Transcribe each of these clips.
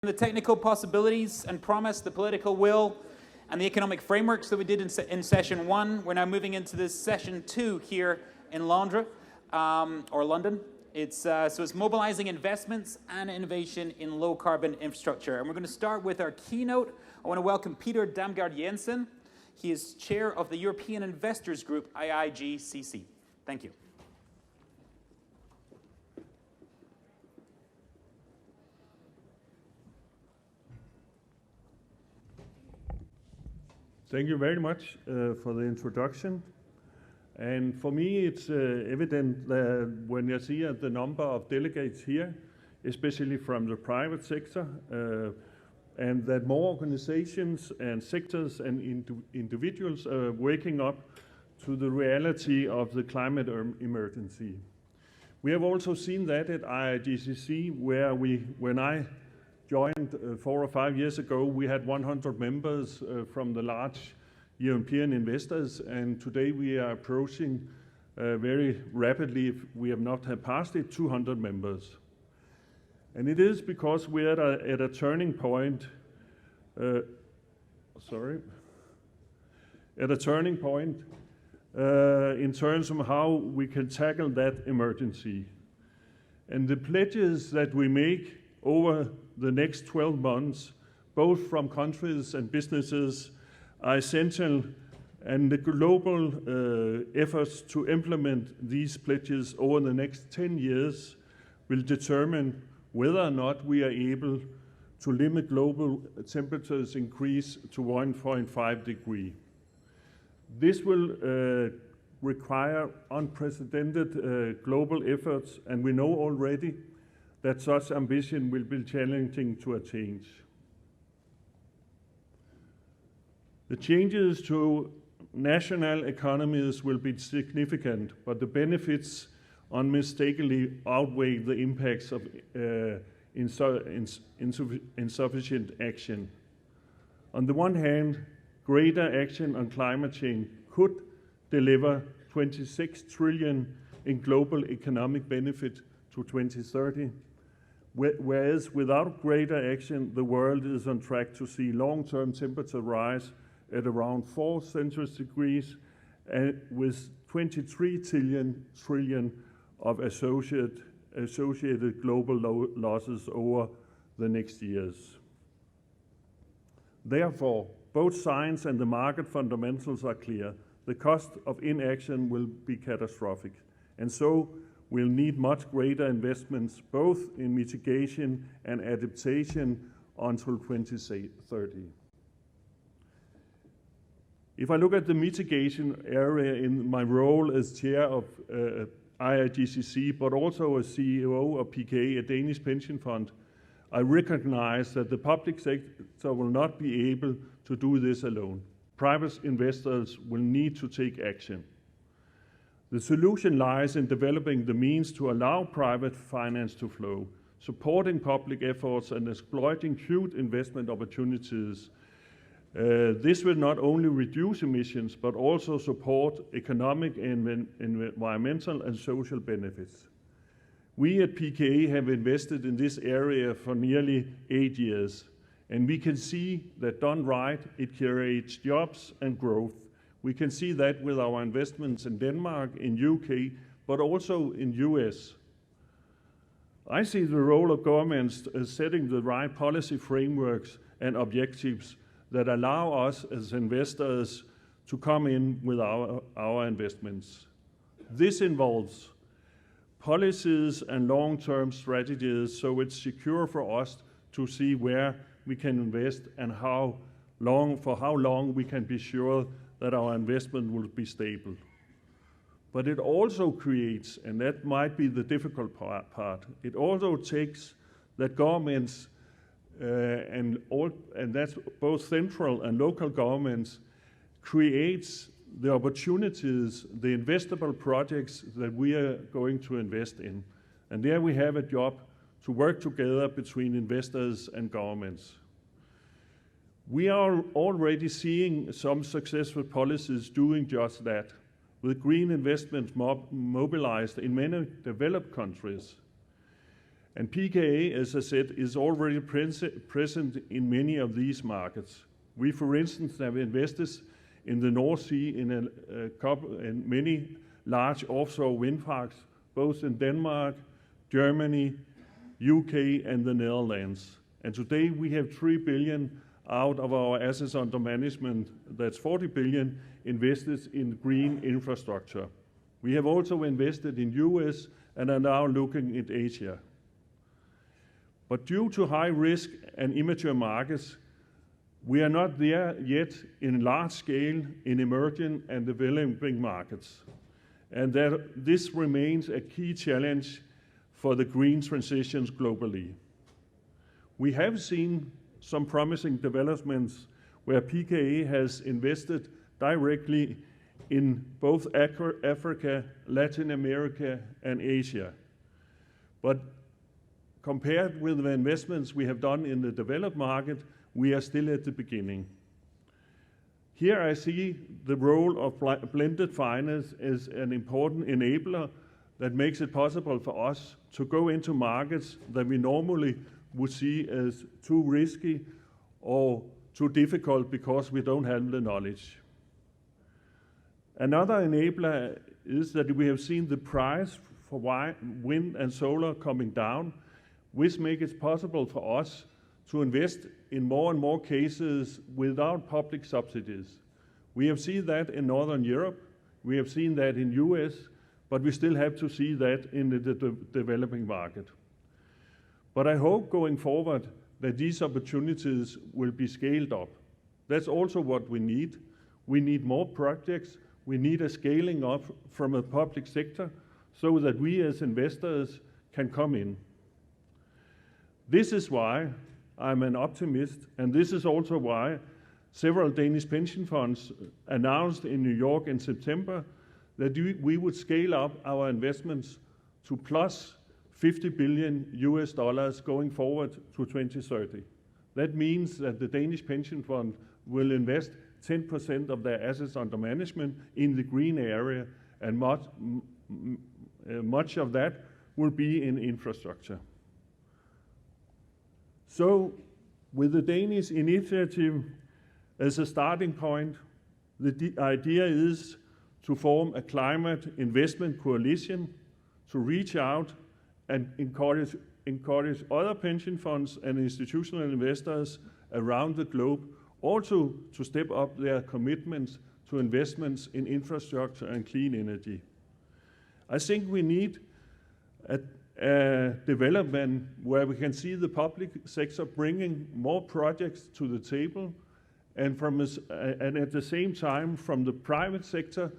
The technical possibilities and promise, the political will, and the economic frameworks that we did in session 1. We're now moving into this session 2 here in Londres, or London. So it's mobilizing investments and innovation in low-carbon infrastructure. And we're going to start with our keynote. I want to welcome Peter Damgaard Jensen. He is chair of the European Investors Group, IIGCC. Thank you. Thank you very much for the introduction. And for me, it's evident that when you see the number of delegates here, especially from the private sector, and that more organizations and sectors and individuals are waking up to the reality of the climate emergency. We have also seen that at IIGCC, where when I joined 4 or 5 years ago, we had 100 members from the large European investors, and today we are approaching very rapidly, if we have not passed it, 200 members. And it is because we're at a turning point, in terms of how we can tackle that emergency. And the pledges that we make over the next 12 months, both from countries and businesses, are essential, and the global efforts to implement these pledges over the next 10 years will determine whether or not we are able to limit global temperatures increase to 1.5 degrees. This will require unprecedented global efforts, and we know already that such ambition will be challenging to attain. The changes to national economies will be significant, but the benefits unmistakably outweigh the impacts of insufficient action. On the one hand, greater action on climate change could deliver 26 trillion in global economic benefit to 2030, whereas without greater action, the world is on track to see long-term temperature rise at around 4 Celsius degrees, and with 23 trillion of associated global losses over the next years. Therefore, both science and the market fundamentals are clear. The cost of inaction will be catastrophic, and so we'll need much greater investments both in mitigation and adaptation until 2030. If I look at the mitigation area in my role as chair of IIGCC, but also as CEO of PKA, a Danish pension fund, I recognize that the public sector will not be able to do this alone. Private investors will need to take action. The solution lies in developing the means to allow private finance to flow, supporting public efforts and exploiting huge investment opportunities. This will not only reduce emissions, but also support economic, environmental and social benefits. We at PKA have invested in this area for nearly 8 years, and we can see that done right, it creates jobs and growth. We can see that with our investments in Denmark, in UK, but also in US. I see the role of governments as setting the right policy frameworks and objectives that allow us as investors to come in with our investments. This involves policies and long-term strategies, so it's secure for us to see where we can invest and for how long we can be sure that our investment will be stable. But it also creates, and that might be the difficult part, it also takes that governments, and that's both central and local governments, creates the opportunities, the investable projects that we are going to invest in. And there we have a job to work together between investors and governments. We are already seeing some successful policies doing just that, with green investments mobilized in many developed countries. And PKA, as I said, is already present in many of these markets. We, for instance, have invested in the North Sea in many large offshore wind parks, both in Denmark, Germany, UK, and the Netherlands. And today we have 3 billion out of our assets under management, that's 40 billion, invested in green infrastructure. We have also invested in US and are now looking at Asia. But due to high risk and immature markets, we are not there yet in large scale in emerging and developing markets. And that this remains a key challenge for the green transitions globally. We have seen some promising developments where PKA has invested directly in both Africa, Latin America, and Asia. But compared with the investments we have done in the developed market, we are still at the beginning. Here I see the role of blended finance as an important enabler that makes it possible for us to go into markets that we normally would see as too risky or too difficult because we don't have the knowledge. Another enabler is that we have seen the price for wind and solar coming down, which makes it possible for us to invest in more and more cases without public subsidies. We have seen that in Northern Europe, we have seen that in US, but we still have to see that in the developing market. But I hope going forward that these opportunities will be scaled up. That's also what we need. We need more projects. We need a scaling up from the public sector so that we as investors can come in. This is why I'm an optimist, and this is also why several Danish pension funds announced in New York in September that we would scale up our investments to plus $50 billion going forward to 2030. That means that the Danish pension fund will invest 10% of their assets under management in the green area, and much of that will be in infrastructure. So, with the Danish initiative as a starting point, the idea is to form a climate investment coalition to reach out and encourage other pension funds and institutional investors around the globe also to step up their commitments to investments in infrastructure and clean energy. I think we need a development where we can see the public sector bringing more projects to the table, and at the same time from the private sector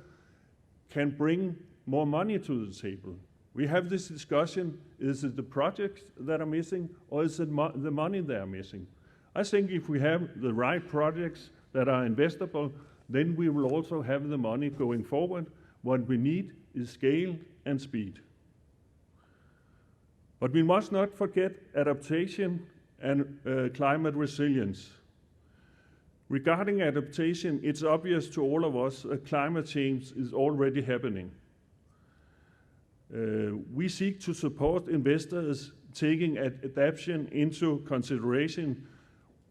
can bring more money to the table. We have this discussion, is it the projects that are missing, or is it the money they are missing? I think if we have the right projects that are investable, then we will also have the money going forward. What we need is scale and speed. But we must not forget adaptation and climate resilience. Regarding adaptation, it's obvious to all of us that climate change is already happening. We seek to support investors taking adaptation into consideration,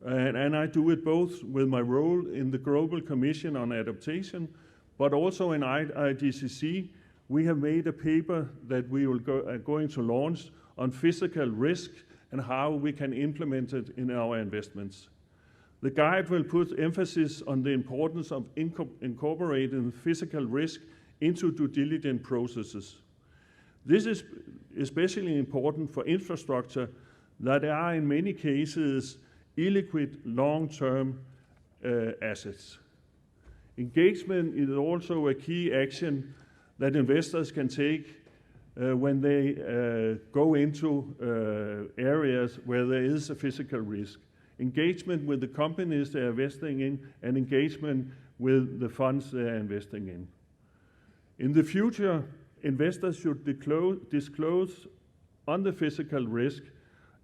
and I do it both with my role in the Global Commission on Adaptation, but also in IIGCC. We have made a paper that we are going to launch on physical risk and how we can implement it in our investments. The guide will put emphasis on the importance of incorporating physical risk into due diligence processes. This is especially important for infrastructure that are in many cases illiquid long-term assets. Engagement is also a key action that investors can take when they go into areas where there is a physical risk. Engagement with the companies they are investing in, and engagement with the funds they are investing in. In the future, investors should disclose on the physical risk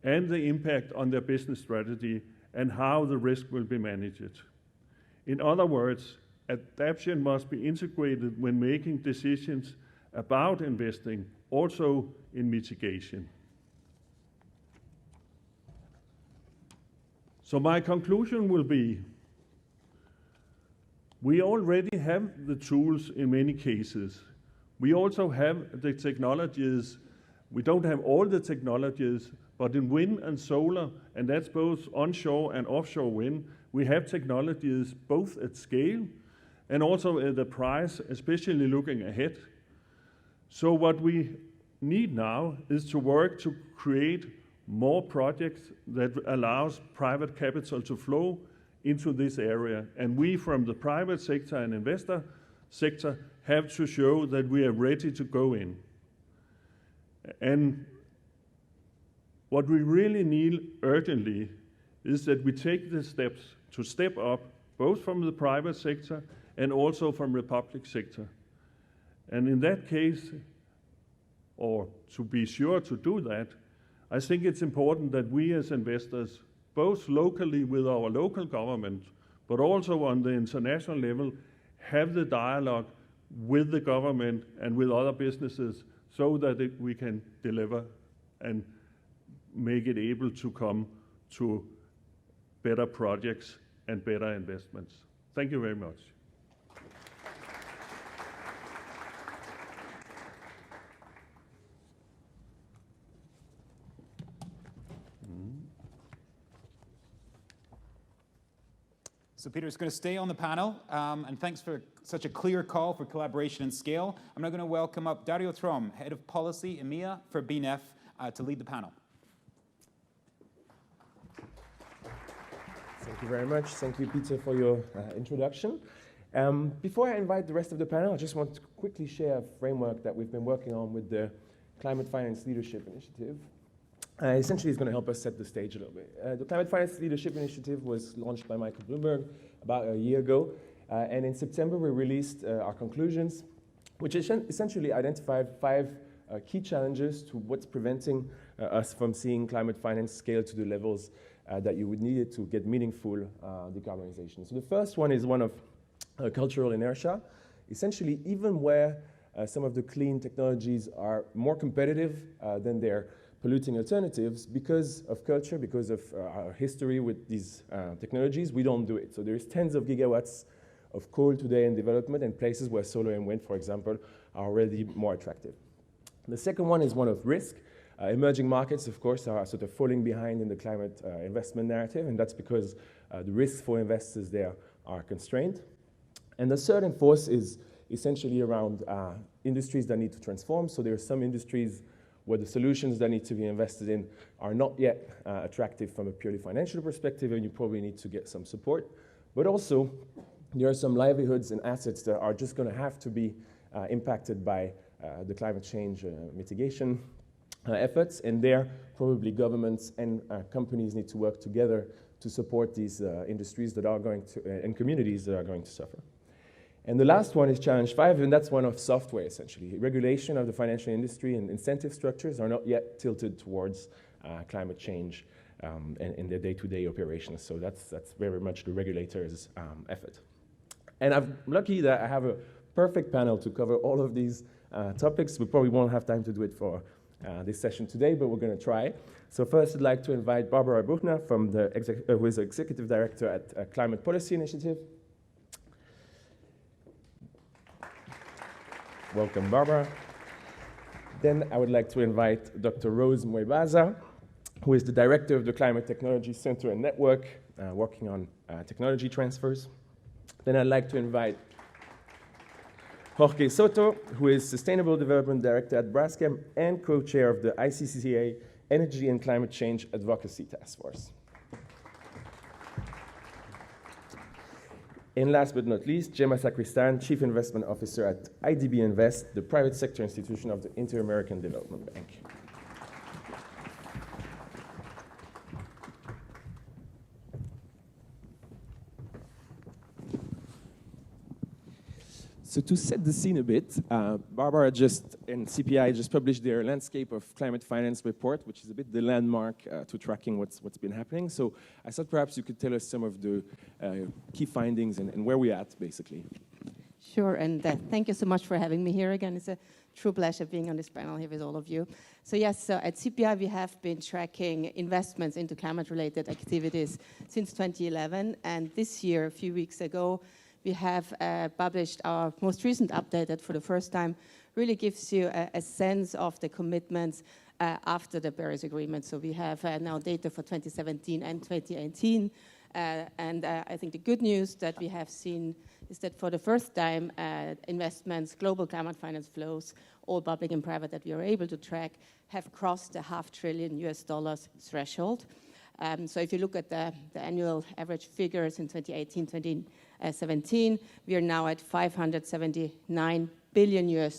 and the impact on their business strategy and how the risk will be managed. In other words, adaptation must be integrated when making decisions about investing, also in mitigation. So my conclusion will be, we already have the tools in many cases. We also have the technologies. We don't have all the technologies, but in wind and solar, and that's both onshore and offshore wind, we have technologies both at scale and also at the price, especially looking ahead. So what we need now is to work to create more projects that allows private capital to flow into this area. And we from the private sector and investor sector have to show that we are ready to go in. And what we really need urgently is that we take the steps to step up, both from the private sector and also from the public sector. And in that case, or to be sure to do that, I think it's important that we as investors, both locally with our local government, but also on the international level, have the dialogue with the government and with other businesses so that we can deliver and make it able to come to better projects and better investments. Thank you very much. So Peter's going to stay on the panel, and thanks for such a clear call for collaboration and scale. I'm now going to welcome up Dario Traum, Head of Policy EMEA for BNEF, to lead the panel. Thank you very much. Thank you, Peter, for your introduction. Before I invite the rest of the panel, I just want to quickly share a framework that we've been working on with the Climate Finance Leadership Initiative. Essentially, it's going to help us set the stage a little bit. The Climate Finance Leadership Initiative was launched by Michael Bloomberg about a year ago. And in September, we released our conclusions, which essentially identified 5 key challenges to what's preventing us from seeing climate finance scale to the levels that you would need it to get meaningful decarbonization. So the first one is one of cultural inertia. Essentially, even where some of the clean technologies are more competitive than their polluting alternatives, because of culture, because of our history with these technologies, we don't do it. So there's tens of gigawatts of coal today in development and places where solar and wind, for example, are already more attractive. The second one is one of risk. Emerging markets, of course, are sort of falling behind in the climate investment narrative, and that's because the risks for investors there are constrained. And the third and fourth is essentially around industries that need to transform. So there are some industries where the solutions that need to be invested in are not yet attractive from a purely financial perspective, and you probably need to get some support. But also, there are some livelihoods and assets that are just going to have to be impacted by the climate change mitigation efforts, and there probably governments and companies need to work together to support these industries that are going to, and communities that are going to suffer. And the last one is challenge 5, and that's one of software, essentially. Regulation of the financial industry and incentive structures are not yet tilted towards climate change in their day-to-day operations. So that's very much the regulator's effort. And I'm lucky that I have a perfect panel to cover all of these topics. We probably won't have time to do it for this session today, but we're going to try. So first, I'd like to invite Barbara Buchner, from who is the Executive Director at Climate Policy Initiative. Welcome, Barbara. Then I would like to invite Dr. Rose Mwebaza, who is the Director of the Climate Technology Center and Network, working on technology transfers. Then I'd like to invite Jorge Soto, who is Sustainable Development Director at Braskem and co-chair of the ICCA Energy and Climate Change Advocacy Task Force. And last but not least, Gema Sacristán, Chief Investment Officer at IDB Invest, the private sector institution of the Inter-American Development Bank. So to set the scene a bit, Barbara and CPI just published their Landscape of Climate Finance report, which is a bit the landmark to tracking what's been happening. So I thought perhaps you could tell us some of the key findings and where we're at, basically. Sure, and thank you so much for having me here again. It's a true pleasure being on this panel here with all of you. So yes, so at CPI we have been tracking investments into climate-related activities since 2011, and this year, a few weeks ago, we have published our most recent update that for the first time really gives you a sense of the commitments after the Paris Agreement. So we have now data for 2017 and 2018, and I think the good news that we have seen is that for the first time, investments, global climate finance flows, all public and private that we are able to track, have crossed the $500 billion threshold. So if you look at the annual average figures in 2018, 2017, we are now at $579 billion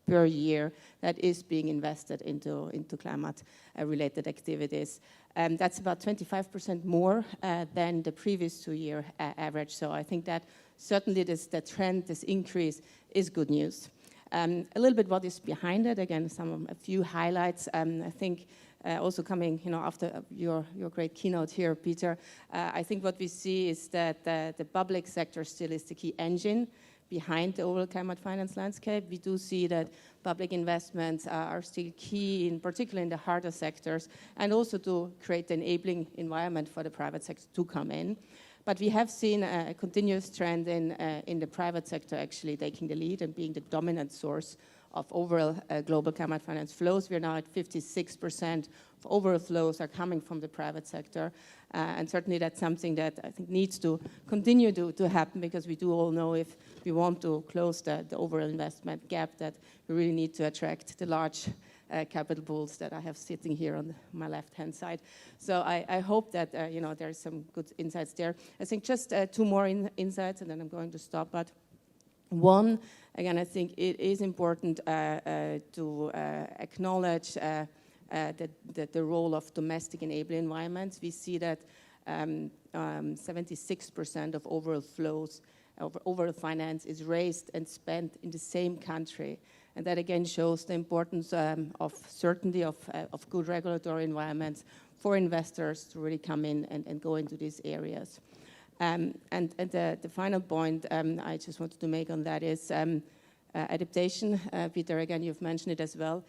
per year that is being invested into climate-related activities. That's about 25% more than the previous 2-year average. So I think that certainly the trend, this increase, is good news. A little bit what is behind it, again, a few highlights. I think also coming, after your great keynote here, Peter, I think what we see is that the public sector still is the key engine behind the overall climate finance landscape. We do see that public investments are still key, in particular in the harder sectors, and also to create the enabling environment for the private sector to come in. But we have seen a continuous trend in the private sector actually taking the lead and being the dominant source of overall global climate finance flows. We are now at 56% of overall flows are coming from the private sector. And certainly that's something that I think needs to continue to happen, because we do all know if we want to close the overall investment gap that we really need to attract the large capital pools that I have sitting here on my left-hand side. So I hope that there's some good insights there. I think just 2 more insights, and then I'm going to stop. But one, again, I think it is important to acknowledge the role of domestic enabling environments. We see that 76% of overall flows, overall finance is raised and spent in the same country. And that again shows the importance of certainty of good regulatory environments for investors to really come in and go into these areas. And the final point I just wanted to make on that is adaptation. Peter, again, you've mentioned it as well.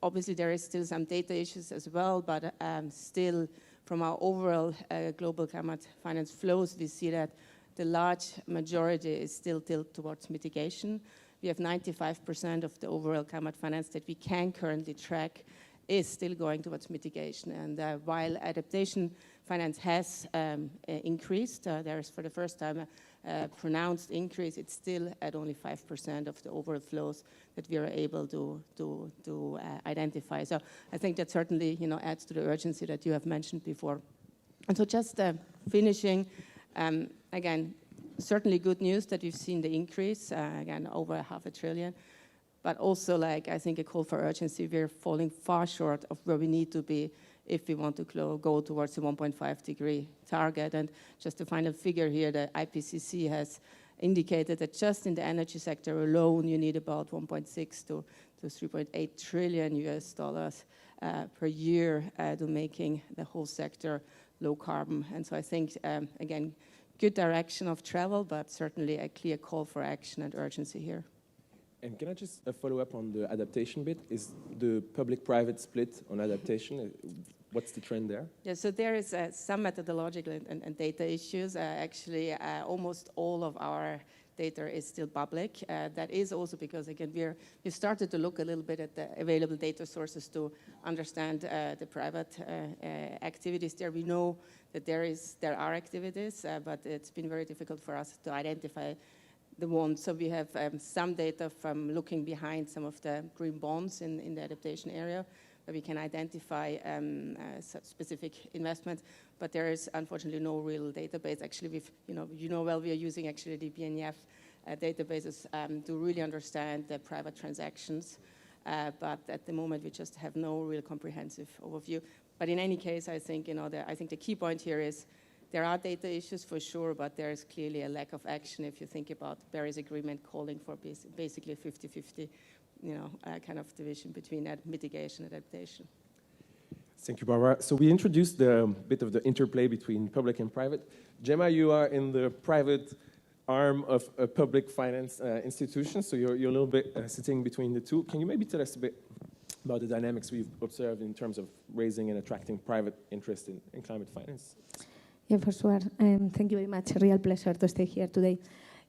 Obviously, there is still some data issues as well, but still from our overall global climate finance flows, we see that the large majority is still tilted towards mitigation. We have 95% of the overall climate finance that we can currently track is still going towards mitigation. And while adaptation finance has increased, there is for the first time a pronounced increase, it's still at only 5% of the overall flows that we are able to identify. So I think that certainly adds to the urgency that you have mentioned before. And so just finishing, again, certainly good news that we've seen the increase, again, over $500 billion. But also, I think a call for urgency. We're falling far short of where we need to be if we want to go towards the 1.5-degree target. And just the final figure here, the IPCC has indicated that just in the energy sector alone, you need about 1.6 to 3.8 trillion US dollars per year to making the whole sector low carbon. And so I think, again, good direction of travel, but certainly a clear call for action and urgency here. And can I just follow up on the adaptation bit? Is the public-private split on adaptation, what's the trend there? Yeah, so there is some methodological and data issues. Actually, almost all of our data is still public. That is also because, again, we started to look a little bit at the available data sources to understand the private activities there. We know that there are activities, but it's been very difficult for us to identify the ones. So we have some data from looking behind some of the green bonds in the adaptation area, where we can identify specific investments, but there is unfortunately no real database. Actually, well, we are using actually the BNEF databases to really understand the private transactions, but at the moment we just have no real comprehensive overview. But in any case, I think I think the key point here is there are data issues for sure, but there is clearly a lack of action if you think about Paris Agreement calling for basically a 50-50, kind of division between mitigation and adaptation. Thank you, Barbara. So we introduced a bit of the interplay between public and private. Gema, you are in the private arm of a public finance institution, so you're a little bit sitting between the two. Can you maybe tell us a bit about the dynamics we've observed in terms of raising and attracting private interest in climate finance? Yeah, for sure. Thank you very much. A real pleasure to stay here today.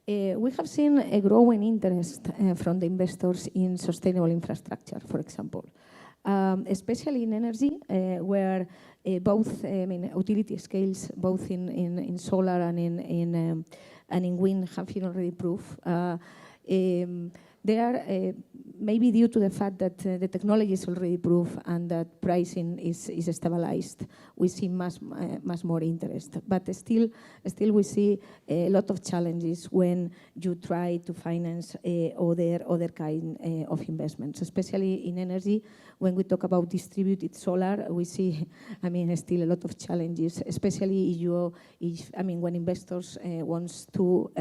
We have seen a growing interest from the investors in sustainable infrastructure, for example, especially in energy, where both utility scales, both in solar and in wind, have been already proved. They are maybe due to the fact that the technology is already proved and that pricing is stabilized. We see much more interest, but still we see a lot of challenges when you try to finance other kind of investments, especially in energy. When we talk about distributed solar, we see, still a lot of challenges, especially when investors wants to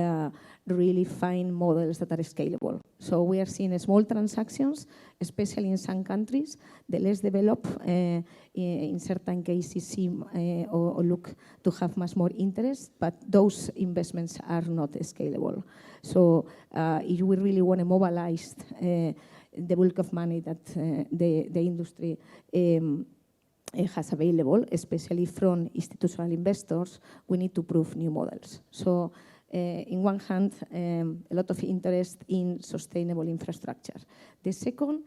really find models that are scalable. So we are seeing small transactions, especially in some countries. The less developed, in certain cases, seem or look to have much more interest, but those investments are not scalable. So if we really want to mobilize the bulk of money that the industry has available, especially from institutional investors, we need to prove new models. So in one hand, a lot of interest in sustainable infrastructure. The second,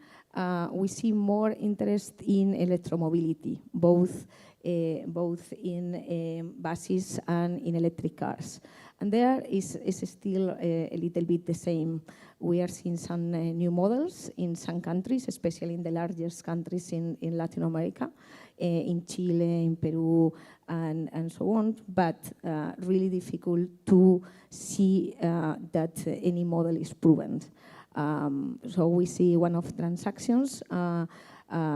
we see more interest in electromobility, both in buses and in electric cars. And there is still a little bit the same. We are seeing some new models in some countries, especially in the largest countries in Latin America, in Chile, in Peru, and so on, but really difficult to see that any model is proven. So we see one-off transactions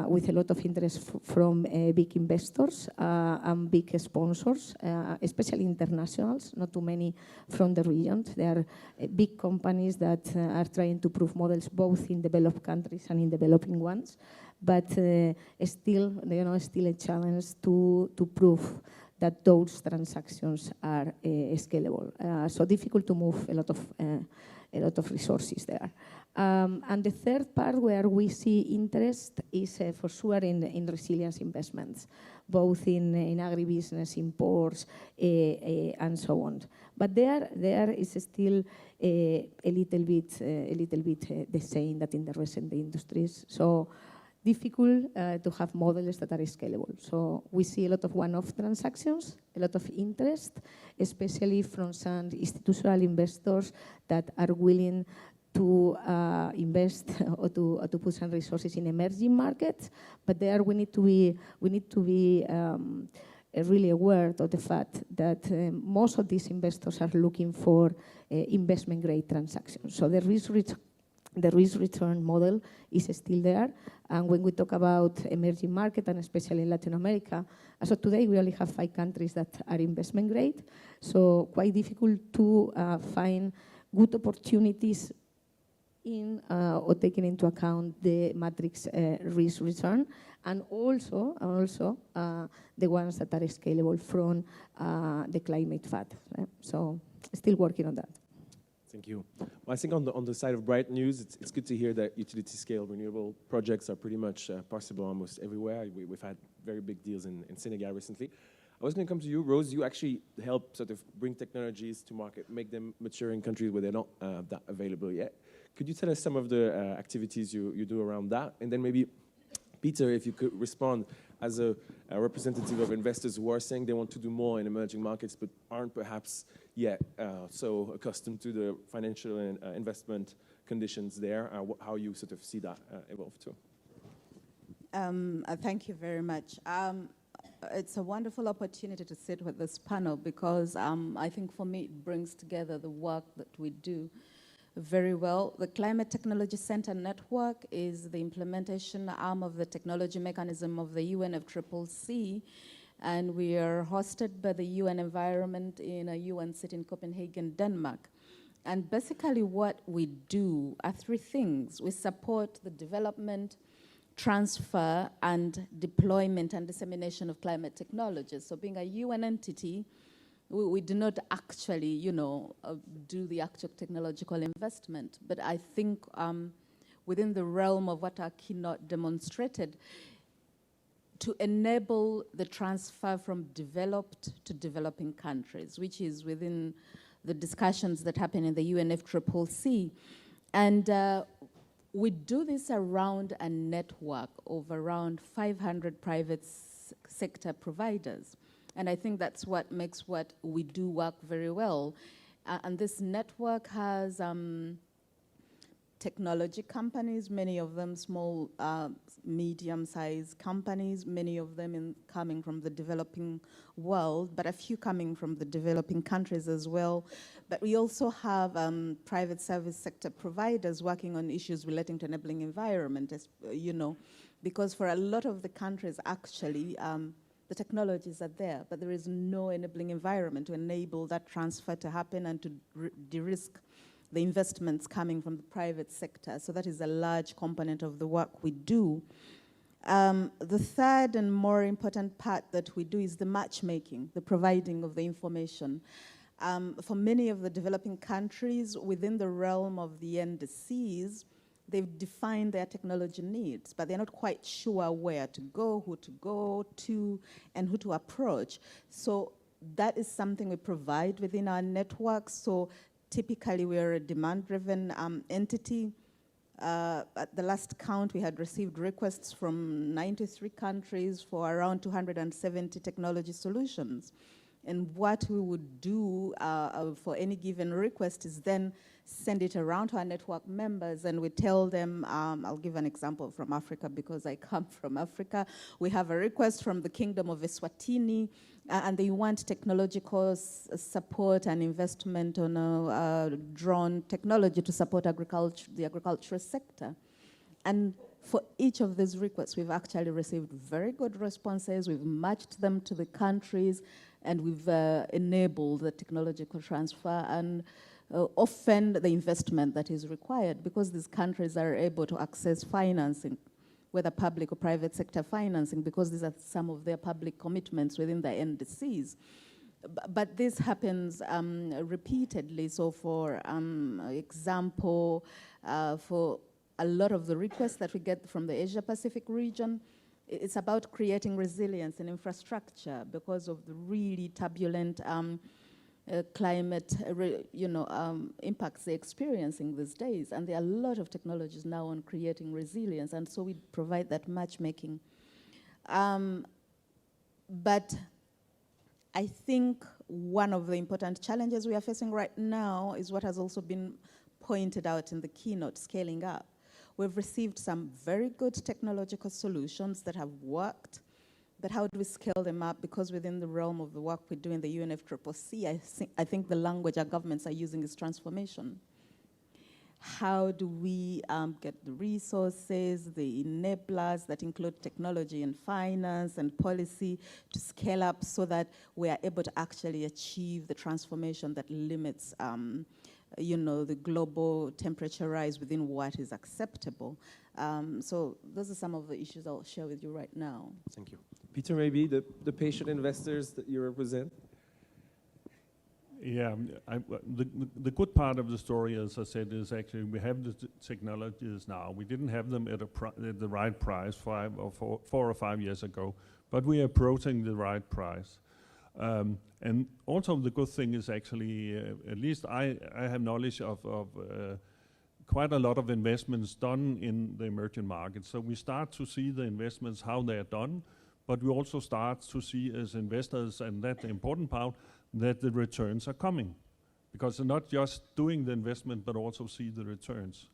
with a lot of interest from big investors and big sponsors, especially internationals, not too many from the region. There are big companies that are trying to prove models both in developed countries and in developing ones, but still a challenge to prove that those transactions are scalable. So difficult to move a lot of resources there. And the third part where we see interest is for sure in resilience investments, both in agribusiness, in ports, and so on. But there is still a little bit the same that in the rest of the industries. So difficult to have models that are scalable. So we see a lot of one-off transactions, a lot of interest, especially from some institutional investors that are willing to invest or to put some resources in emerging markets. But there we need to be really aware of the fact that most of these investors are looking for investment-grade transactions. So the risk-return model is still there. And when we talk about emerging market, and especially in Latin America, as of today, we only have 5 countries that are investment grade. So quite difficult to find good opportunities in or taking into account the matrix risk return, and also the ones that are scalable from the climate fund. So still working on that. Thank you. Well, I think on the side of bright news, it's good to hear that utility scale renewable projects are pretty much possible almost everywhere. We've had very big deals in Senegal recently. I was going to come to you, Rose. You actually help sort of bring technologies to market, make them mature in countries where they're not that available yet. Could you tell us some of the activities you do around that? And then maybe, Peter, if you could respond as a representative of investors who are saying they want to do more in emerging markets but aren't perhaps yet so accustomed to the financial and investment conditions there, how you sort of see that evolve too. Thank you very much. It's a wonderful opportunity to sit with this panel because I think for me it brings together the work that we do very well. The Climate Technology Center Network is the implementation arm of the technology mechanism of the UNFCCC, and we are hosted by the UN Environment in a UN city in Copenhagen, Denmark. And basically what we do are 3 things. We support the development, transfer, and deployment and dissemination of climate technologies. So being a UN entity, we do not actually, do the actual technological investment. But I think within the realm of what our keynote demonstrated, to enable the transfer from developed to developing countries, which is within the discussions that happen in the UNFCCC. And we do this around a network of around 500 private sector providers. And I think that's what makes what we do work very well. And this network has technology companies, many of them small, medium-sized companies, many of them coming from the developing world, but a few coming from the developing countries as well. But we also have private service sector providers working on issues relating to enabling environment, because for a lot of the countries, actually, the technologies are there, but there is no enabling environment to enable that transfer to happen and to de-risk the investments coming from the private sector. So that is a large component of the work we do. The third and more important part that we do is the matchmaking, the providing of the information. For many of the developing countries within the realm of the NDCs, they've defined their technology needs, but they're not quite sure where to go, who to go to, and who to approach. So that is something we provide within our network. So typically, we're a demand-driven entity. At the last count, we had received requests from 93 countries for around 270 technology solutions. And what we would do for any given request is then send it around to our network members, and we tell them, I'll give an example from Africa because I come from Africa. We have a request from the Kingdom of Eswatini, and they want technological support and investment on drone technology to support the agricultural sector. And for each of these requests, we've actually received very good responses. We've matched them to the countries, and we've enabled the technological transfer and often the investment that is required, because these countries are able to access financing, whether public or private sector financing, because these are some of their public commitments within the NDCs. But this happens repeatedly. So for example, for a lot of the requests that we get from the Asia-Pacific region, it's about creating resilience and infrastructure because of the really turbulent climate impacts they're experiencing these days. And there are a lot of technologies now on creating resilience, and so we provide that matchmaking. But I think one of the important challenges we are facing right now is what has also been pointed out in the keynote, scaling up. We've received some very good technological solutions that have worked, but how do we scale them up? Because within the realm of the work we do in the UNFCCC, I think the language our governments are using is transformation. How do we get the resources, the enablers that include technology and finance and policy to scale up so that we are able to actually achieve the transformation that limits the global temperature rise within what is acceptable. So those are some of the issues I'll share with you right now. Thank you. Peter, maybe the patient investors that you represent? Yeah, the good part of the story, as I said, is actually we have the technologies now. We didn't have them at the right price 4 or 5 years ago, but we are approaching the right price. And also the good thing is actually, at least I have knowledge of quite a lot of investments done in the emerging markets. So we start to see the investments, how they are done, but we also start to see as investors, and that's the important part, that the returns are coming. Because they're not just doing the investment, but also see the returns.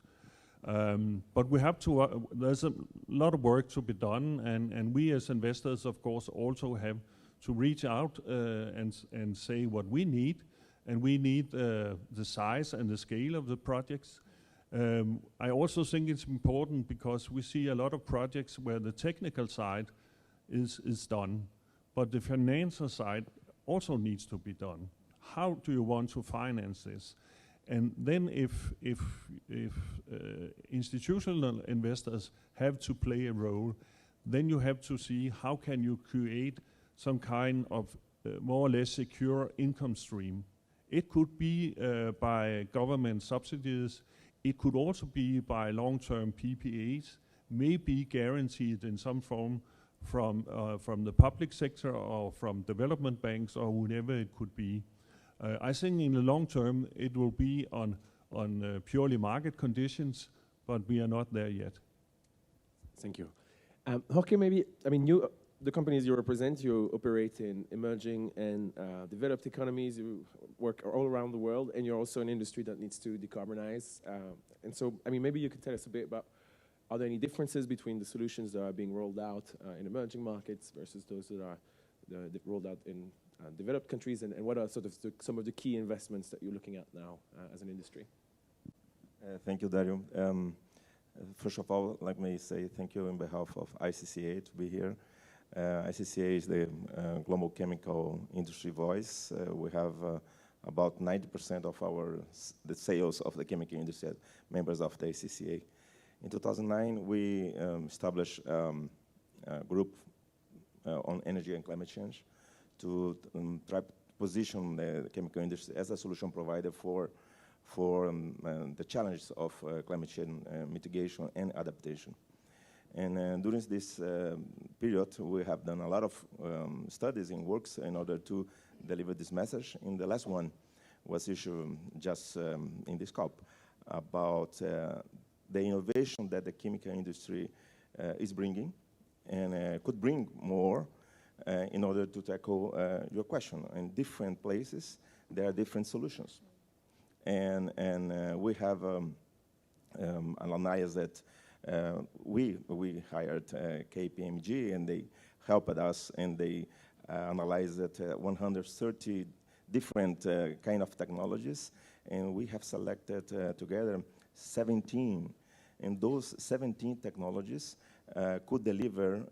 But we have to, there's a lot of work to be done, and we as investors, of course, also have to reach out and say what we need, and we need the size and the scale of the projects. I also think it's important because we see a lot of projects where the technical side is done, but the financial side also needs to be done. How do you want to finance this? And then if institutional investors have to play a role, then you have to see how can you create some kind of more or less secure income stream. It could be by government subsidies. It could also be by long-term PPAs, maybe guaranteed in some form from the public sector or from development banks or whoever it could be. I think in the long term it will be on purely market conditions, but we are not there yet. Thank you. Jorge, maybe, I mean, the companies you represent, you operate in emerging and developed economies, you work all around the world, and you're also an industry that needs to decarbonize. And so, I mean, maybe you could tell us a bit about, are there any differences between the solutions that are being rolled out in emerging markets versus those that are rolled out in developed countries, and what are sort of some of the key investments that you're looking at now as an industry? Thank you, Dario. First of all, let me say thank you on behalf of ICCA to be here. ICCA is the global chemical industry voice. We have about 90% of the sales of the chemical industry as members of the ICCA. In 2009, we established a group on energy and climate change to try to position the chemical industry as a solution provider for the challenges of climate change mitigation and adaptation. And during this period, we have done a lot of studies and works in order to deliver this message. And the last one was issued just in this COP about the innovation that the chemical industry is bringing and could bring more in order to tackle your question. In different places, there are different solutions. And we have alumni that we hired KPMG, and they helped us, and they analyzed 130 different kind of technologies, and we have selected together 17. And those 17 technologies could deliver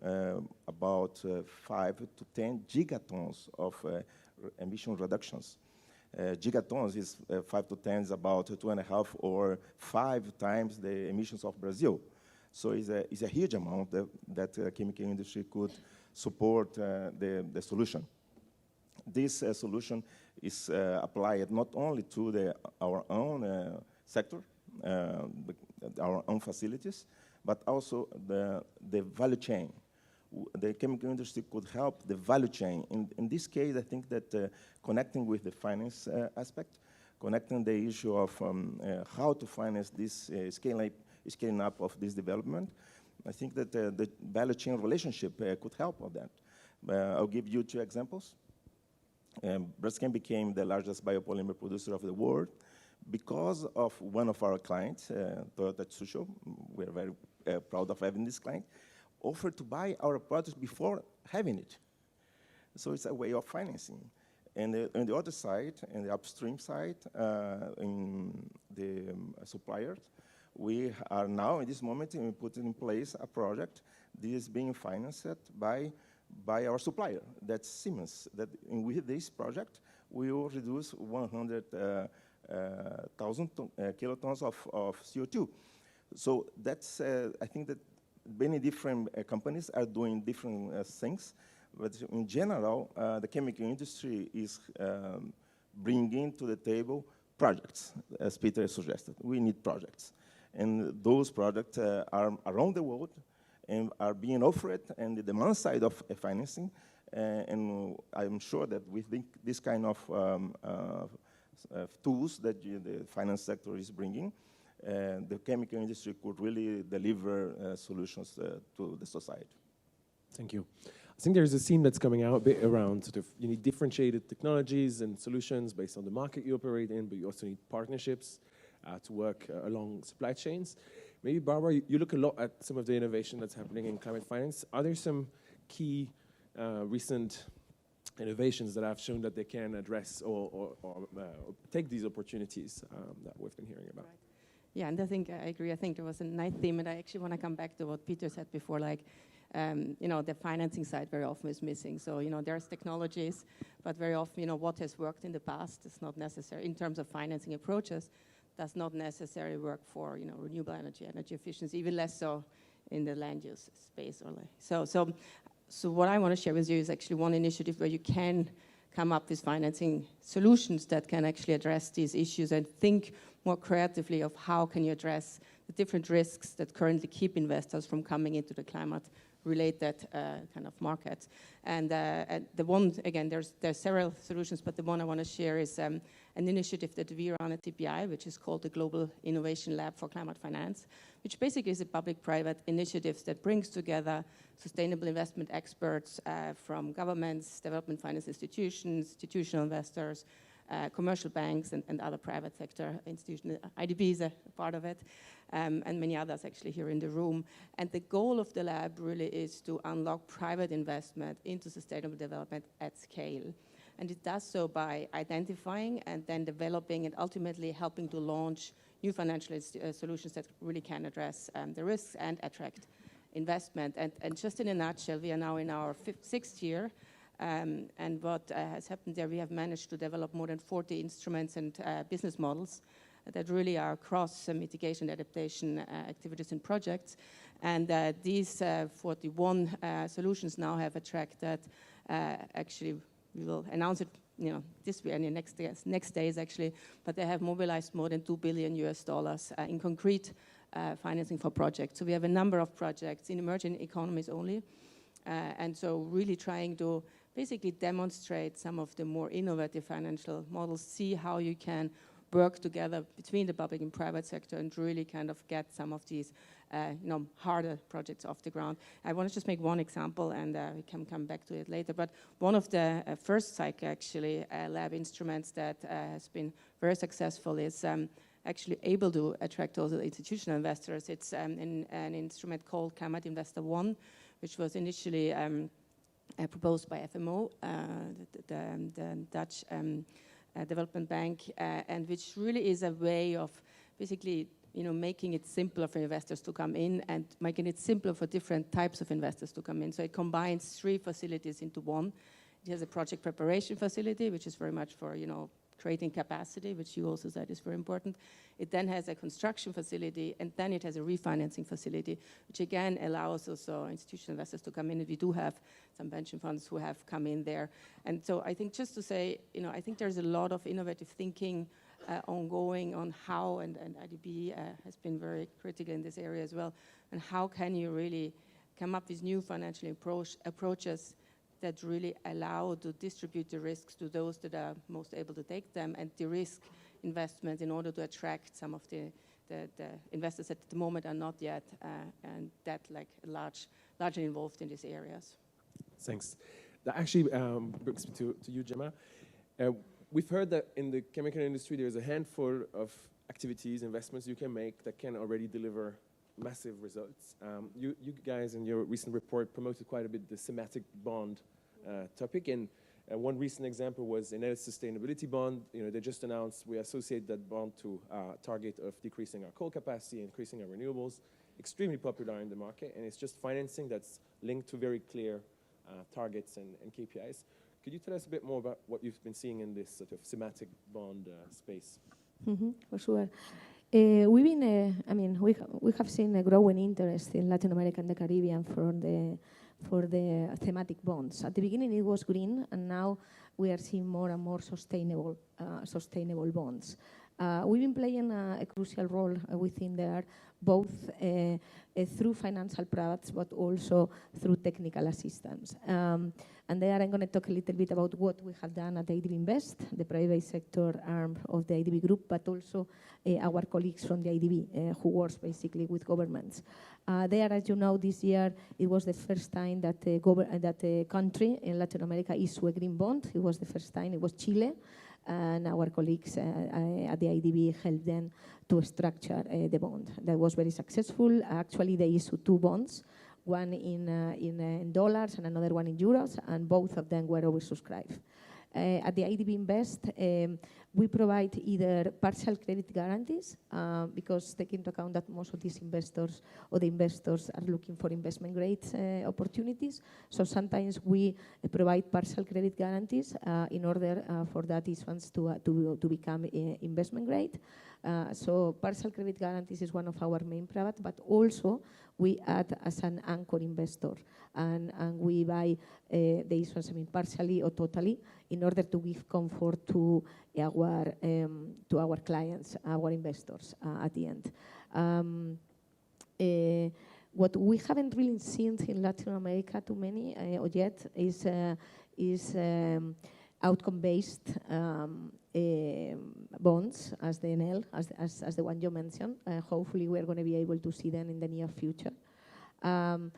about 5 to 10 gigatons of emission reductions. Gigatons is 5 to 10 is about 2.5 or 5 times the emissions of Brazil. So it's a huge amount that the chemical industry could support the solution. This solution is applied not only to our own sector, our own facilities, but also the value chain. The chemical industry could help the value chain. In this case, I think that connecting with the finance aspect, connecting the issue of how to finance this scaling up of this development, I think that the value chain relationship could help with that. I'll give you 2 examples. Braskem became the largest biopolymer producer of the world because of one of our clients, Toyota Tsusho. We're very proud of having this client, offered to buy our products before having it. So it's a way of financing. And on the other side, in the upstream side, in the suppliers, we are now, in this moment, putting in place a project. This is being financed by our supplier, that's Siemens. That with this project, we will reduce 100,000 kilotons of CO2. So that's, I think that many different companies are doing different things, but in general, the chemical industry is bringing to the table projects, as Peter suggested. We need projects. And those projects are around the world and are being offered on the demand side of financing. And I'm sure that with this kind of tools that the finance sector is bringing, the chemical industry could really deliver solutions to the society. Thank you. I think there's a theme that's coming out a bit around sort of you need differentiated technologies and solutions based on the market you operate in, but you also need partnerships to work along supply chains. Maybe, Barbara, you look a lot at some of the innovation that's happening in climate finance. Are there some key recent innovations that have shown that they can address or take these opportunities that we've been hearing about? Right. Yeah, and I think I agree. I think there was a nice theme, and I actually want to come back to what Peter said before, like, the financing side very often is missing. So, there's technologies, but very often, what has worked in the past is not necessary in terms of financing approaches, does not necessarily work for, renewable energy efficiency, even less so in the land use space. So what I want to share with you is actually one initiative where you can come up with financing solutions that can actually address these issues and think more creatively of how can you address the different risks that currently keep investors from coming into the climate-related kind of markets. And the one, again, there's several solutions, but the one I want to share is an initiative that we run at CPI, which is called the Global Innovation Lab for Climate Finance, which basically is a public-private initiative that brings together sustainable investment experts from governments, development finance institutions, institutional investors, commercial banks, and other private sector institutions. IDB is a part of it, and many others actually here in the room. And the goal of the lab really is to unlock private investment into sustainable development at scale. And it does so by identifying and then developing and ultimately helping to launch new financial solutions that really can address the risks and attract investment. And just in a nutshell, we are now in our sixth year. And what has happened there, we have managed to develop more than 40 instruments and business models that really are across mitigation, adaptation activities and projects. And these 41 solutions now have attracted, actually, we will announce it, this week and the next days actually, but they have mobilized more than $2 billion in concrete financing for projects. So we have a number of projects in emerging economies only. And so really trying to basically demonstrate some of the more innovative financial models, see how you can work together between the public and private sector and really kind of get some of these harder projects off the ground. I want to just make one example, and we can come back to it later, but one of the first ICCA actually lab instruments that has been very successful is actually able to attract also institutional investors. It's an instrument called Climate Investor One, which was initially proposed by FMO, the Dutch development bank, and which really is a way of basically making it simpler for investors to come in and making it simpler for different types of investors to come in. So it combines 3 facilities into one. It has a project preparation facility, which is very much for creating capacity, which you also said is very important. It then has a construction facility, and then it has a refinancing facility, which again allows also institutional investors to come in. And we do have some pension funds who have come in there. And so I think just to say, I think there's a lot of innovative thinking ongoing on how, and IDB has been very critical in this area as well, and how can you really come up with new financial approaches that really allow to distribute the risks to those that are most able to take them and de-risk investment in order to attract some of the investors that at the moment are not yet and that largely involved in these areas. Thanks. That actually brings me to you, Gema. We've heard that in the chemical industry there's a handful of activities, investments you can make that can already deliver massive results. You guys in your recent report promoted quite a bit the thematic bond topic, and one recent example was Enel sustainability bond. They just announced we associate that bond to target of decreasing our coal capacity, increasing our renewables. Extremely popular in the market, and it's just financing that's linked to very clear targets and KPIs. Could you tell us a bit more about what you've been seeing in this sort of thematic bond space? For sure. We've been, we have seen a growing interest in Latin America and the Caribbean for the thematic bonds. At the beginning, it was green, and now we are seeing more and more sustainable bonds. We've been playing a crucial role within there, both through financial products, but also through technical assistance. And there I'm going to talk a little bit about what we have done at IDB Invest, the private sector arm of the IDB group, but also our colleagues from the IDB who works basically with governments. There, as you know, this year it was the first time that a country in Latin America issued a green bond. It was the first time. It was Chile. And our colleagues at the IDB helped them to structure the bond. That was very successful. Actually, they issued 2 bonds, one in dollars and another one in euros, and both of them were oversubscribed. At the IDB Invest, we provide either partial credit guarantees, because taking into account that most of these investors or the investors are looking for investment grade opportunities. So sometimes we provide partial credit guarantees in order for that issuance to become investment grade. So partial credit guarantees is one of our main products, but also we add as an anchor investor, and we buy the issuance, partially or totally, in order to give comfort to our clients, our investors at the end. What we haven't really seen in Latin America too many yet is outcome-based bonds, as the NL, as the one you mentioned. Hopefully, we're going to be able to see them in the near future. And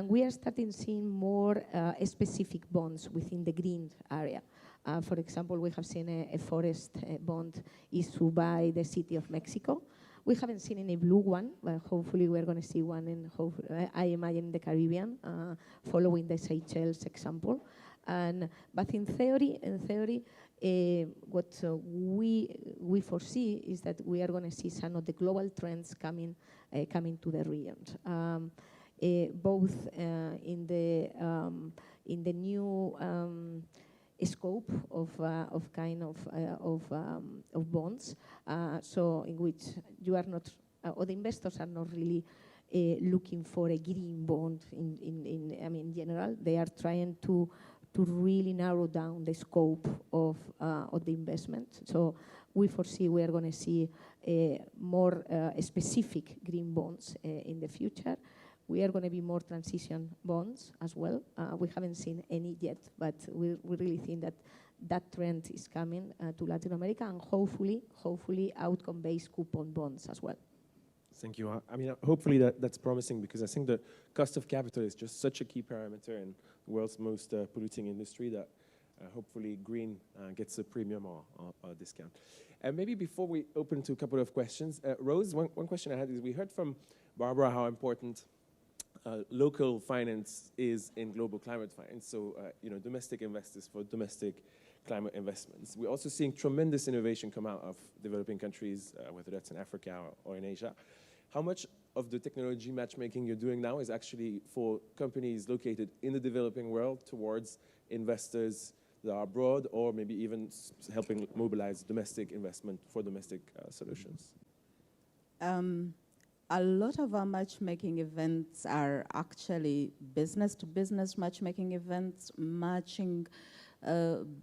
we are starting seeing more specific bonds within the green area. For example, we have seen a forest bond issued by the City of Mexico. We haven't seen any blue one, but hopefully we're going to see one in, I imagine, in the Caribbean, following the Seychelles example. But in theory, what we foresee is that we are going to see some of the global trends coming to the region, both in the new scope of bonds, so in which you are not, or the investors are not really looking for a green bond in general. They are trying to really narrow down the scope of the investment. So we foresee we are going to see more specific green bonds in the future. We are going to be more transition bonds as well. We haven't seen any yet, but we really think that trend is coming to Latin America, and hopefully outcome-based coupon bonds as well. Thank you. I mean, hopefully that's promising, because I think the cost of capital is just such a key parameter in the world's most polluting industry that hopefully green gets a premium or a discount. And maybe before we open to a couple of questions, Rose, one question I had is, we heard from Barbara how important local finance is in global climate finance. So, domestic investors for domestic climate investments. We're also seeing tremendous innovation come out of developing countries, whether that's in Africa or in Asia. How much of the technology matchmaking you're doing now is actually for companies located in the developing world towards investors that are abroad, or maybe even helping mobilize domestic investment for domestic solutions? A lot of our matchmaking events are actually business-to-business matchmaking events, matching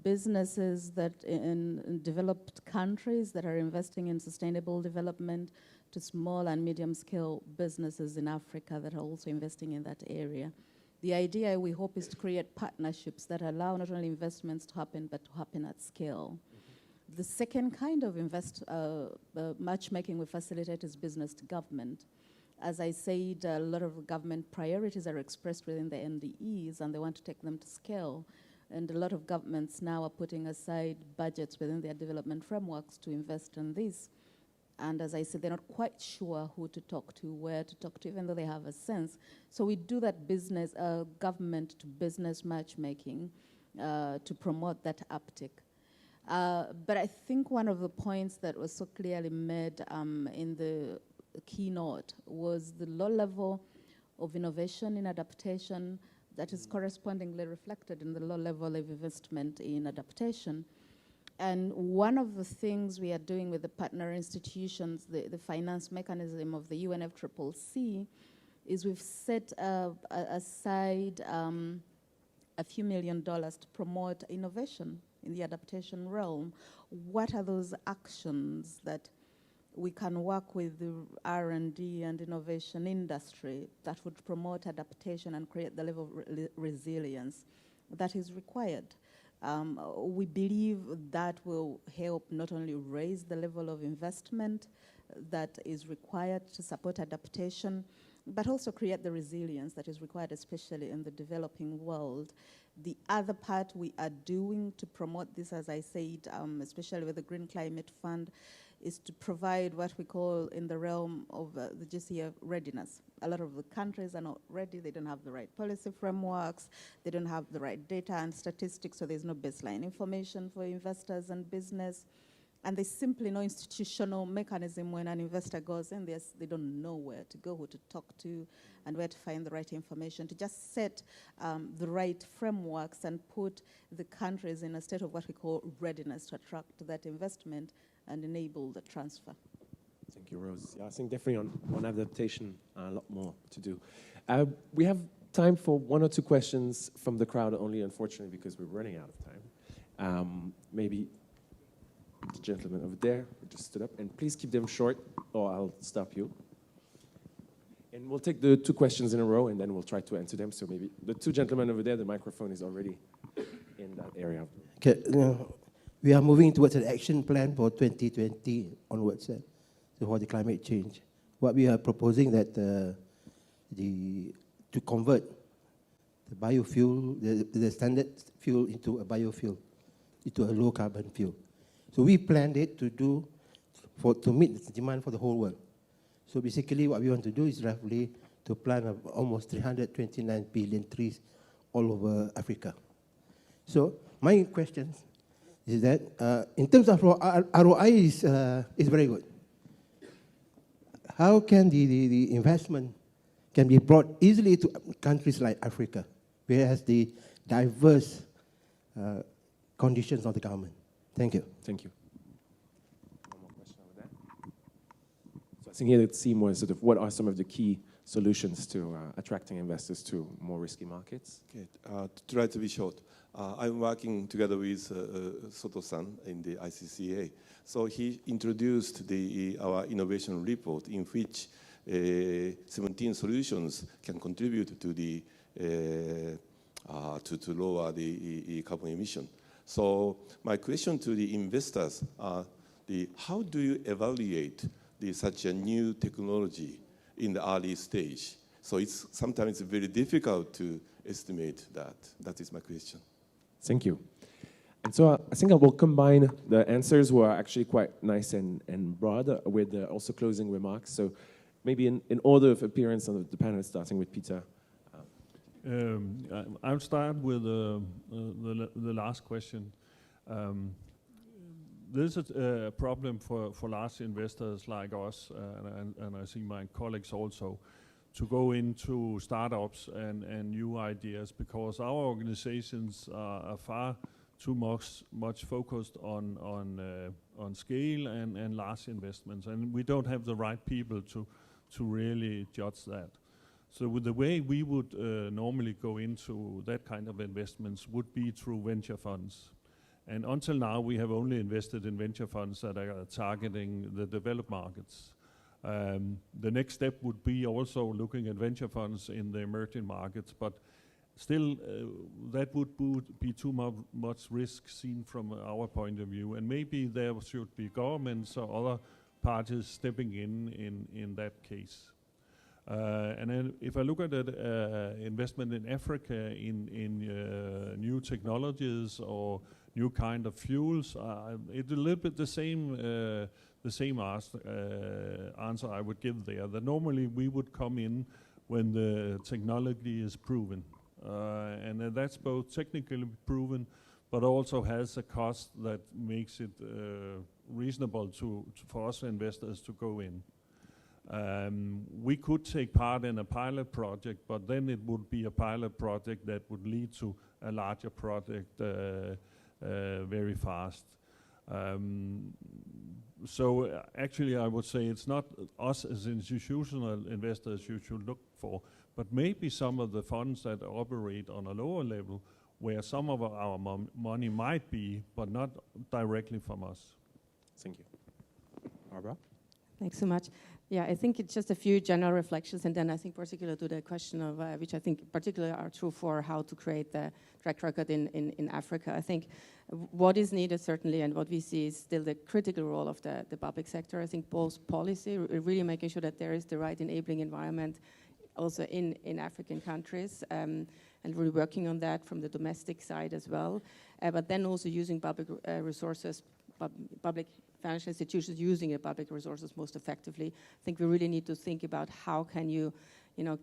businesses that in developed countries that are investing in sustainable development to small and medium-scale businesses in Africa that are also investing in that area. The idea, we hope, is to create partnerships that allow not only investments to happen, but to happen at scale. The second kind of matchmaking we facilitate is business to government. As I said, a lot of government priorities are expressed within the NDEs, and they want to take them to scale. And a lot of governments now are putting aside budgets within their development frameworks to invest in this. And as I said, they're not quite sure who to talk to, where to talk to, even though they have a sense. So we do that business, government to business matchmaking to promote that uptick. But I think one of the points that was so clearly made in the keynote was the low level of innovation in adaptation that is correspondingly reflected in the low level of investment in adaptation. And one of the things we are doing with the partner institutions, the finance mechanism of the UNFCCC, is we've set aside a few $1 million to promote innovation in the adaptation realm. What are those actions that we can work with the R&D and innovation industry that would promote adaptation and create the level of resilience that is required? We believe that will help not only raise the level of investment that is required to support adaptation, but also create the resilience that is required, especially in the developing world. The other part we are doing to promote this, as I said, especially with the Green Climate Fund, is to provide what we call in the realm of the GCF readiness. A lot of the countries are not ready. They don't have the right policy frameworks. They don't have the right data and statistics, so there's no baseline information for investors and business. And there's simply no institutional mechanism when an investor goes in there. They don't know where to go, who to talk to, and where to find the right information to just set the right frameworks and put the countries in a state of what we call readiness to attract that investment and enable the transfer. Thank you, Rose. Yeah, I think definitely on adaptation, a lot more to do. We have time for one or two questions from the crowd only, unfortunately, because we're running out of time. Maybe the gentleman over there who just stood up, and please keep them short, or I'll stop you. And we'll take the two questions in a row, and then we'll try to answer them. So maybe the two gentlemen over there, the microphone is already in that area. Okay, we are moving towards an action plan for 2020 onwards for the climate change. What we are proposing that to convert the biofuel, the standard fuel into a biofuel, into a low carbon fuel. So we planned it to meet the demand for the whole world. So basically what we want to do is roughly to plant almost 329 billion trees all over Africa. So my question is that in terms of ROI is very good. How can the investment can be brought easily to countries like Africa, where has the diverse conditions of the government? Thank you. Thank you. One more question over there. So I think here let's see more sort of what are some of the key solutions to attracting investors to more risky markets. Okay, to try to be short, I'm working together with Soto-san in the ICCA. So he introduced our innovation report in which 17 solutions can contribute to the to lower the carbon emission. So my question to the investors are how do you evaluate such a new technology in the early stage? So it's sometimes very difficult to estimate that. That is my question. Thank you. And so I think I will combine the answers, who are actually quite nice and broad, with also closing remarks. So maybe in order of appearance on the panel, starting with Peter. I'll start with the last question. There's a problem for large investors like us, and I see my colleagues also, to go into startups and new ideas, because our organizations are far too much focused on scale and large investments, and we don't have the right people to really judge that. So with the way we would normally go into that kind of investments would be through venture funds. And until now, we have only invested in venture funds that are targeting the developed markets. The next step would be also looking at venture funds in the emerging markets, but still that would be too much risk seen from our point of view. And maybe there should be governments or other parties stepping in that case. And then if I look at investment in Africa in new technologies or new kind of fuels, it's a little bit the same answer I would give there. That normally we would come in when the technology is proven, and that's both technically proven, but also has a cost that makes it reasonable for us investors to go in. We could take part in a pilot project, but then it would be a pilot project that would lead to a larger project very fast. So actually I would say it's not us as institutional investors you should look for, but maybe some of the funds that operate on a lower level where some of our money might be, but not directly from us. Thank you. Barbara? Thanks so much. Yeah, I think it's just a few general reflections, and then I think particular to the question of, which I think particularly are true for how to create the track record in Africa. I think what is needed certainly, and what we see is still the critical role of the public sector. I think both policy, really making sure that there is the right enabling environment also in African countries, and really working on that from the domestic side as well. But then also using public resources, public financial institutions using the public resources most effectively. I think we really need to think about how can you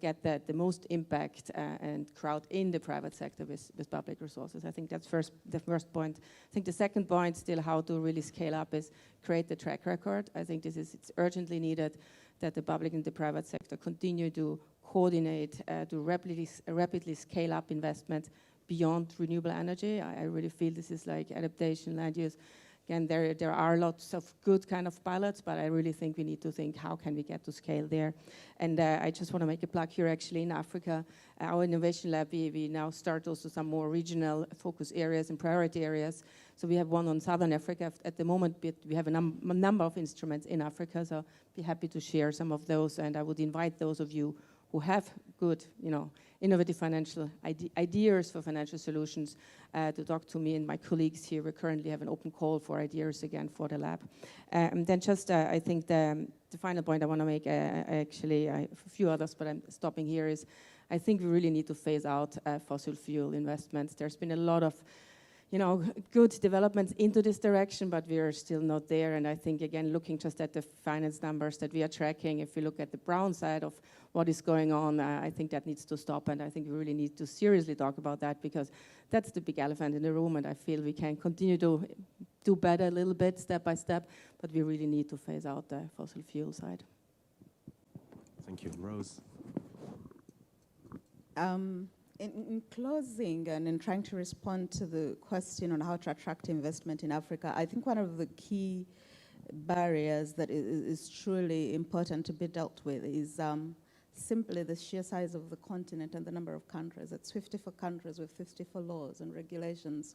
get the most impact and crowd in the private sector with public resources. I think that's the first point. I think the second point, still how to really scale up, is create the track record. I think it's urgently needed that the public and the private sector continue to coordinate, to rapidly scale up investment beyond renewable energy. I really feel this is like adaptation, land use, Again, there are lots of good kind of pilots, but I really think we need to think how can we get to scale there. And I just want to make a plug here actually in Africa. Our innovation lab, we now start also some more regional focus areas and priority areas. So we have one on Southern Africa at the moment, but we have a number of instruments in Africa, so be happy to share some of those. And I would invite those of you who have good, innovative financial ideas for financial solutions to talk to me and my colleagues here. We currently have an open call for ideas again for the lab. And then just, I think the final point I want to make, actually, I have a few others, but I'm stopping here, is I think we really need to phase out fossil fuel investments. There's been a lot of good developments into this direction, but we are still not there. And I think, again, looking just at the finance numbers that we are tracking, if we look at the brown side of what is going on, I think that needs to stop. And I think we really need to seriously talk about that, because that's the big elephant in the room. And I feel we can continue to do better a little bit, step by step, but we really need to phase out the fossil fuel side. Thank you. Rose? In closing and in trying to respond to the question on how to attract investment in Africa, I think one of the key barriers that is truly important to be dealt with is simply the sheer size of the continent and the number of countries. It's 54 countries with 54 laws and regulations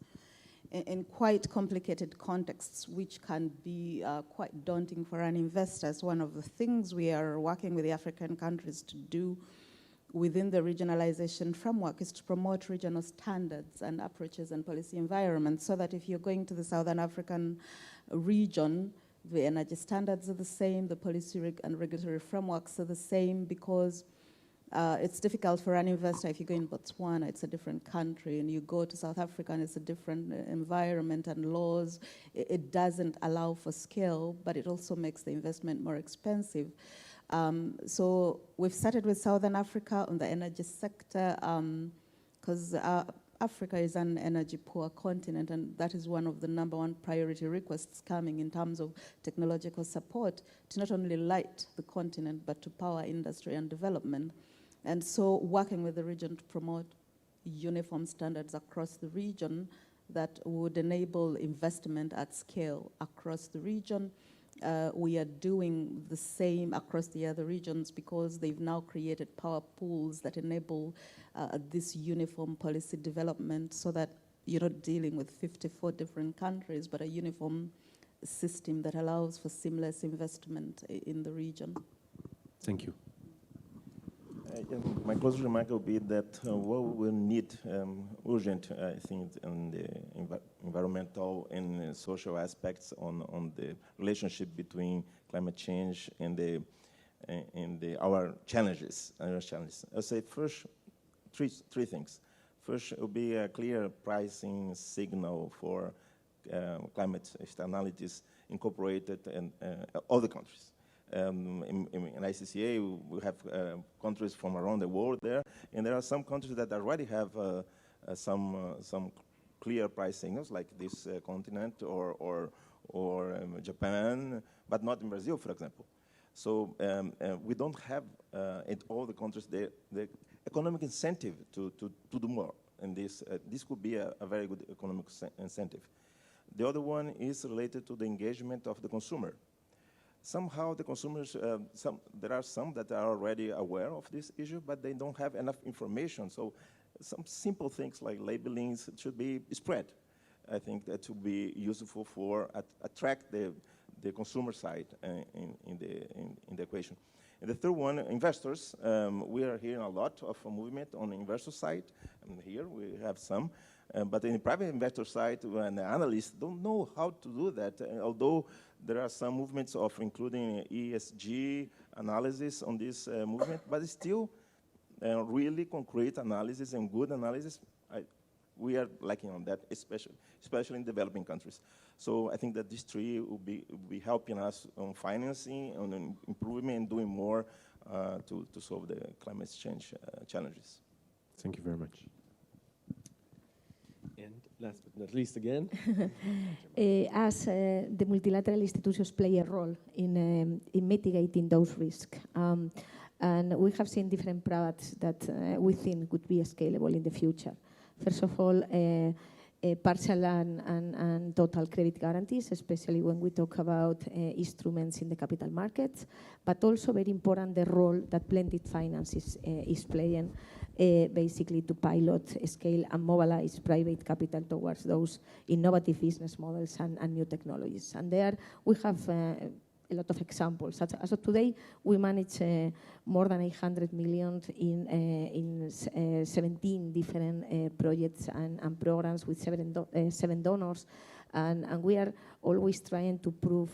in quite complicated contexts, which can be quite daunting for an investor. So one of the things we are working with the African countries to do within the regionalization framework is to promote regional standards and approaches and policy environments, so that if you're going to the Southern African region, the energy standards are the same, the policy and regulatory frameworks are the same, because it's difficult for an investor. If you go in Botswana, it's a different country, and you go to South Africa and it's a different environment and laws. It doesn't allow for scale, but it also makes the investment more expensive. So we've started with Southern Africa on the energy sector, because Africa is an energy poor continent, and that is one of the #1 priority requests coming in terms of technological support to not only light the continent, but to power industry and development. And so working with the region to promote uniform standards across the region that would enable investment at scale across the region. We are doing the same across the other regions, because they've now created power pools that enable this uniform policy development, so that you're not dealing with 54 different countries, but a uniform system that allows for seamless investment in the region. Thank you. My closing remark will be that what we need urgent, I think, on the environmental and social aspects on the relationship between climate change and our challenges. I'll say first three things. First, it will be a clear pricing signal for climate externalities incorporated in all the countries. In ICCA, we have countries from around the world there, and there are some countries that already have some clear price signals, like this continent or Japan, but not in Brazil, for example. So we don't have in all the countries the economic incentive to do more, and this could be a very good economic incentive. The other one is related to the engagement of the consumer. Somehow the consumers, there are some that are already aware of this issue, but they don't have enough information. So some simple things like labelings should be spread. I think that would be useful for attract the consumer side in the equation. And the third one, investors. We are hearing a lot of a movement on the investor side. And here we have some. But in the private investor side, when the analysts don't know how to do that, although there are some movements of including ESG analysis on this movement, but it's still really concrete analysis and good analysis. We are lacking on that, especially in developing countries. So I think that these three will be helping us on financing, on improvement, and doing more to solve the climate change challenges. Thank you very much. And last but not least again. As the multilateral institutions play a role in mitigating those risks. And we have seen different products that we think could be scalable in the future. First of all, partial and total credit guarantees, especially when we talk about instruments in the capital markets, but also very important the role that blended finance is playing, basically to pilot, scale, and mobilize private capital towards those innovative business models and new technologies. And there we have a lot of examples. As of today, we manage more than 800 million in 17 different projects and programs with seven donors. And we are always trying to prove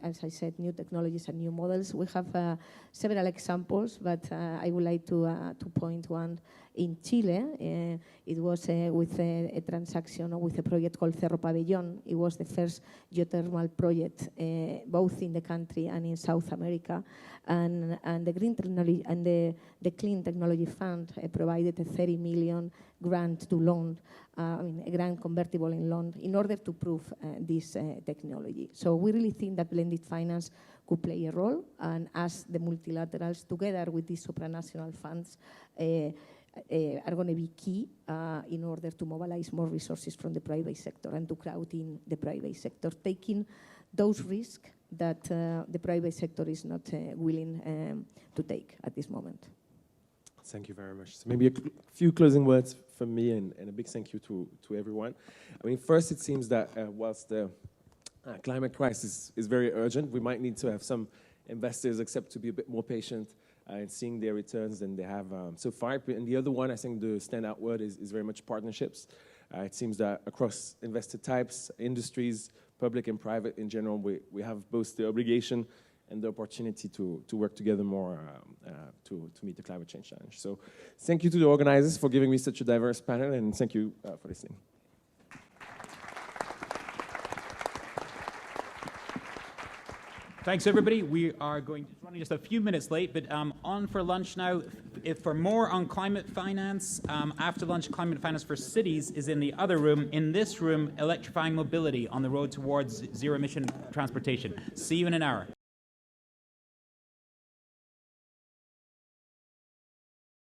as I said, new technologies and new models. We have several examples, but I would like to point one in Chile. It was with a transaction or with a project called Cerro Pabellón. It was the first geothermal project, both in the country and in South America. And the Green Technology and the Clean Technology Fund provided a 30 million grant to loan, a grant convertible in loan, in order to prove this technology. So we really think that blended finance could play a role, and as the multilaterals, together with these supranational funds, are going to be key in order to mobilize more resources from the private sector and to crowd in the private sector, taking those risks that the private sector is not willing to take at this moment. Thank you very much. So maybe a few closing words from me and a big thank you to everyone. I mean, first, it seems that whilst the climate crisis is very urgent, we might need to have some investors accept to be a bit more patient and seeing their returns than they have so far. And the other one, I think the standout word is very much partnerships. It seems that across investor types, industries, public and private in general, we have both the obligation and the opportunity to work together more to meet the climate change challenge. So thank you to the organizers for giving me such a diverse panel, and thank you for listening. Thanks, everybody. We are running just a few minutes late, but on for lunch now. If for more on climate finance, after lunch, climate finance for cities is in the other room. In this room, electrifying mobility on the road towards zero-emission transportation. See you in an hour.